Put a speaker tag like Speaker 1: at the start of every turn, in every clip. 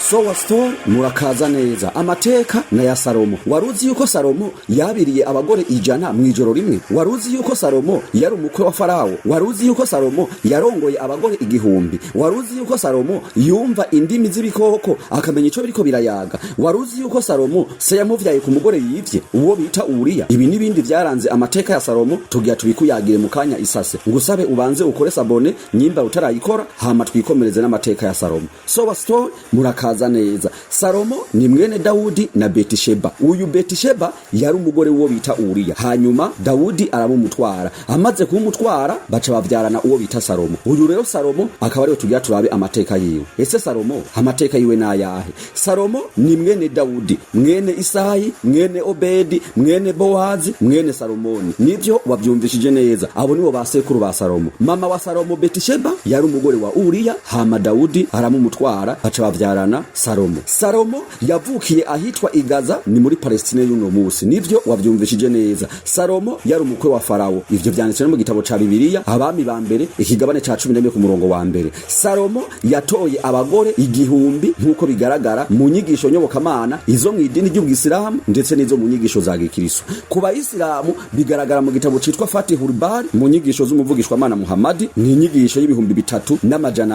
Speaker 1: Sowa Store murakaza neza. Amateka na ya Salomo. Waruzi yuko Salomo yabiriye abagore 100 MWIJORO rimwe? Waruzi yuko Salomo yari umukwe wa Farawo? Waruzi yuko Salomo yarongoye abagore 1000? Waruzi yuko Salomo yumva indimi z'ibikoko akamenya ico biriko birayaga? Waruzi yuko Salomo se yamuvyaye ku mugore yivye uwo bita Uriya? Ibi nibindi vyaranze amateka ya Salomo tugiye tubikuyagire mu kanya isase. Ngusabe ubanze ukore sabone nyimba utarayikora hama twikomereze n'amateka ya Salomo. Sowa Store murakaza neza. Salomo ni mwene Dawudi na Betisheba. Uyu Betisheba yari umugore uwo bita Uriya. Hanyuma Dawudi aramumutwara. Amaze kumutwara baca bavyarana uwo bita Salomo. Uyu rero Salomo akaba ariwe tugiye turabe amateka yiwe. Ese Salomo amateka yiwe na yahe? Salomo ni mwene Dawudi, mwene Isayi, mwene Obedi, mwene Bowazi, mwene Salomoni. Nivyo wavyumvishije neza. Abo nibo basekuru ba Salomo. Mama wa Salomo Betisheba yari umugore wa Uriya, hama Dawudi aramumutwara baca bavyarana Salomo. Salomo yavukiye ahitwa Igaza ni muri Palestine y'uno musi. Nivyo wavyumvishije neza. Salomo yari umukwe wa Farawo. Ivyo vyanditse mu gitabo ca Bibiliya abami ba mbere ikigabane ca 11 ku murongo wa mbere. Salomo yatoye abagore 1000 nkuko bigaragara mu nyigisho nyobokamana izo mu idini ry'Ubwisilamu ndetse n'izo mu nyigisho za Gikristo. Ku Bayisilamu bigaragara mu gitabo citwa Fatihul Bari mu nyigisho z'umuvugishwa mana Muhammad ni inyigisho y'ibihumbi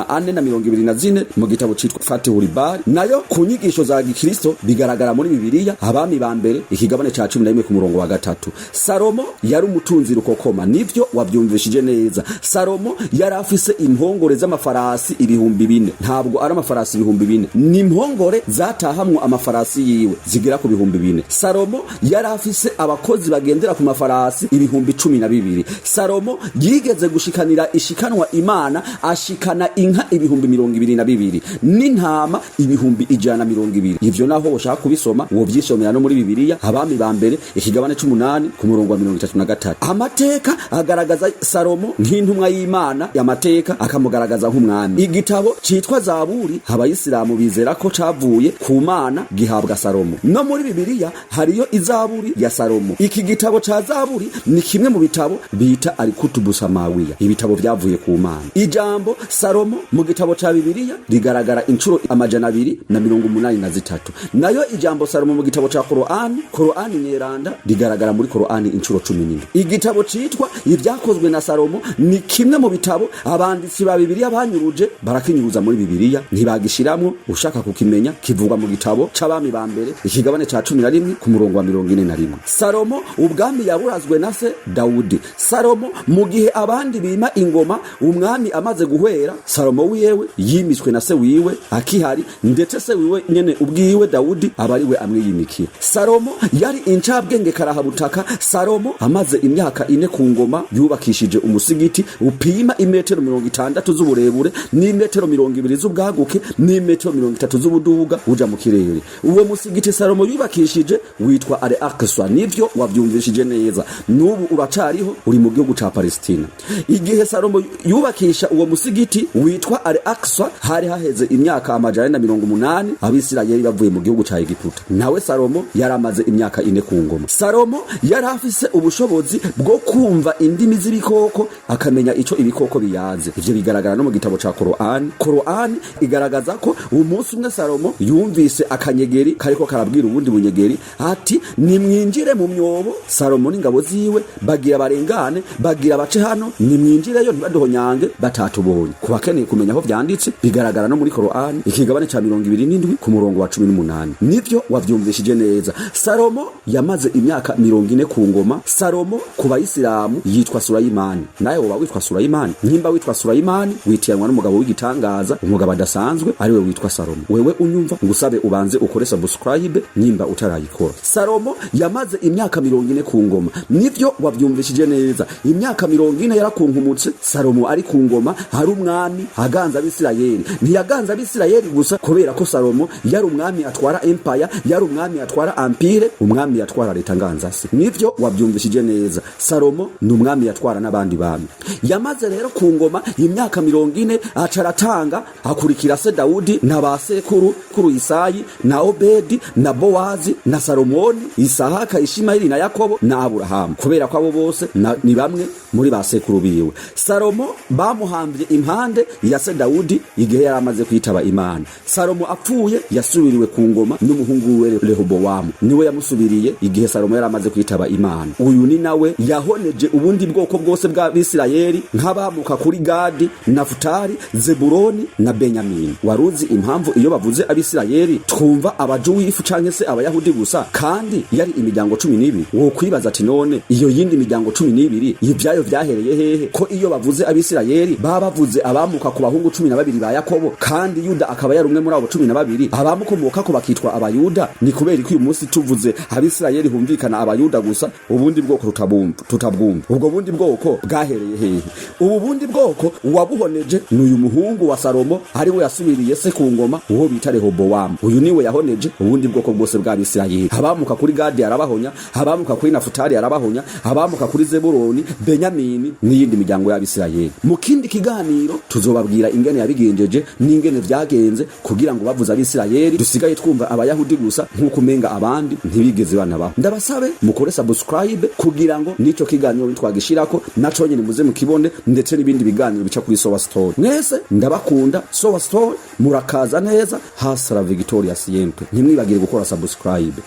Speaker 1: 3424 mu gitabo citwa Fatihul Bari. Nayo ku nyigisho za Gikristo bigaragara muri Bibiliya abami ba mbere ikigabane ca 11 ku murongo wa 3. Salomo yari umutunzi rukokoma. Nivyo wavyumvishije neza. Salomo yari afise impongore z'amafarasi 4,000. Ntabwo ari amafarasi 4,000, ni impongore zatahamwe amafarasi yiwe zigera ku 4,000. Salomo yari afise abakozi bagendera ku mafarasi 12,000. Salomo yigeze gushikanira ishikanwa Imana ashikana inka 22,000 n'intama 120,000. Ivyo naho woshaka kubisoma uwo vyishomera no muri Bibiliya abami ba mbere ikigabane 8 ku murongo wa 33. Amateka agaragaza Salomo nk'intumwa y'Imana y'amateka akamugaragaza nk'umwami. Igitabo citwa Zaburi abayisilamu bizera ko cavuye ku Mana gihabwa Salomo. No muri Bibiliya hariyo izaburi ya Salomo. Iki gitabo ca Zaburi ni kimwe mu bitabo bita Alikutubu Samawiya, ibitabo vyavuye ku Mana. Ijambo Salomo mu gitabo ca Bibiliya rigaragara incuro 283. Nayo ijambo Salomo mu gitabo ca Qur'ani nyeranda rigaragara muri Qur'ani incuro 14. Igitabo citwa Ibyakozwe na Salomo ni kimwe mu bitabo abanditsi ba Bibiliya banyuruje barakinyuruza muri Bibiliya ntibagishiramwo. Ushaka kukimenya kivugwa mu gitabo c'abami ba mbere ikigabane ca 11 ku murongo wa 41. Salomo ubwami yaburazwe na se Dawudi. Salomo mu gihe abandi bima ingoma umwami amaze guhwera, Salomo wiyewe yimiswe na se wiwe akihari, ndetse se wiwe nyene ubwiwe Dawudi abariwe amwiyimikiye. Salomo yari incabwenge karahabutaka. Salomo amaze imyaka 4 ku ngoma yubakishije umusigiti upima imetero 60 z'uburebure n'imetero 20 z'ubwaguke n'imetero 30 z'ubuduga uja mu kirere. Uwo musigiti Salomo yubakishije witwa Al-Aqsa. Nivyo wavyumvishije neza. Nubu uracariho uri mu gihugu ca Palestina. Igihe Salomo yubakisha uwo musigiti witwa Al-Aqsa hari haheze imyaka 180 Abisirayeli bavuye mu gihugu ca Egiputa. Nawe Salomo yaramaze imyaka 4 ku ngoma. Salomo yari afise ubushobozi bwo kumva indimi z'ibikoko akamenya ico ibikoko biyaze. Ivyo bigaragara no mu gitabo ca Qur'ani igaragaza ko umunsi umwe Salomo yumvise akanyegeri kariko karabwira ubundi bunyegeri ati nimwinjire mu myobo. Salomo n'ingabo ziwe bagira barengane bagira bace hano nimwinjireyo ntibadohonyange batatubonye. Kubakeneye kumenya aho vyanditse bigaragara no muri Qur'ani ikigabane ca 27 ku murongo wa 18. Nivyo wavyumvishije neza. Salomo yamaze imyaka 40 ku ngoma. Salomo ku Bayisilamu yitwa Sulayimani. Naye woba witwa Sulayimani? Nimba witwa Sulayimani witiyanwa n'umugabo w'igitangaza, umugabo adasanzwe ariwe witwa Salomo. Wewe unyumva ngusabe ubanze ukore subscribe nimba utarayikora. Salomo yamaze imyaka 40 ku ngoma. Nivyo wavyumvishije neza. Imyaka 40 yarakunkumutse. Salomo ari ku ngoma hari umwami aganza Abisirayeli. Ntiyaganza Abisirayeli gusa kubera ko Salomo yari umwami atwara empire, yari umwami atwara empire, umwami yatwara leta nganzasi. Nivyo wavyumvishije neza. Salomo ni umwami yatwara n'abandi bami. Yamaze rero ku ngoma imyaka 40 acaratanga akurikira se Dawudi na basekuru kuru Isayi na Obedi na Bowazi na Salomoni, Isahaka, Ishimayeli na Yakobo na Aburahamu. Kubera ko abo bose ni bamwe muri basekuru biwe. Salomo bamuhambye impande ya se Dawudi igihe yaramaze kwitaba Imana. Salomo apfuye yasubiriwe ku ngoma n'umuhungu we Rehobowamu, niwe yamusubiriye igihe Salomo yari amaze kwitaba Imana. Uyu ni nawe yahoneje ubundi bwoko bwose bwa Bisirayeli nk'abamuka kuri Gadi, Nafutali, Zebuloni na Benyamini. Waruzi impamvu iyo bavuze Abisirayeli twumva abajuwifu canke se abayahudi gusa, kandi yari imiryango 12? Wo kwibaza ati none iyo yindi miryango 12 ivyayo vyahereye hehe? Ko iyo bavuze Abisirayeli baba bavuze abamuka ku bahungu 12 ba Yakobo, kandi Yuda akaba yari umwe muri abo 12. Abamukomoka ko bakitwa Abayuda. Ni kubera ko uyu munsi tuvuze Abisirayeli humvikana Abayuda gusa, ubundi bwoko tutabwumva. Ubwo bundi bwoko bwahereye hehe? Ubu bundi bwoko wabuhoneje n'uyu muhungu wa Salomo, ari we yasubiriye se ku ngoma, uwo bita Rehobowamu. Uyu niwe yahoneje ubundi bwoko bwose bwa Bisirayeli. Abamuka kuri Gadi arabahonya, abamuka kuri Nafutali arabahonya, abamuka kuri Zebuloni, Benyamini n'iyindi miryango y'Abisirayeli. Mu kindi kiganiro tuzobabwira ingene yabigenjeje n'ingene vyagenze kugira ngo bavuze Abisirayeli dusigaye twumva abayahudi gusa nk'uko umenga abandi ntibigeze banabaho. Ndabasabe mukore subscribe kugira ngo nico kiganiro twagishirako naco nyene muze mukibone, ndetse n'ibindi biganiro bica kuri Sowa Story. Mwese ndabakunda. Sowa Story murakaza neza. Hasara Victoria siempre. Ntimwibagire gukora subscribe.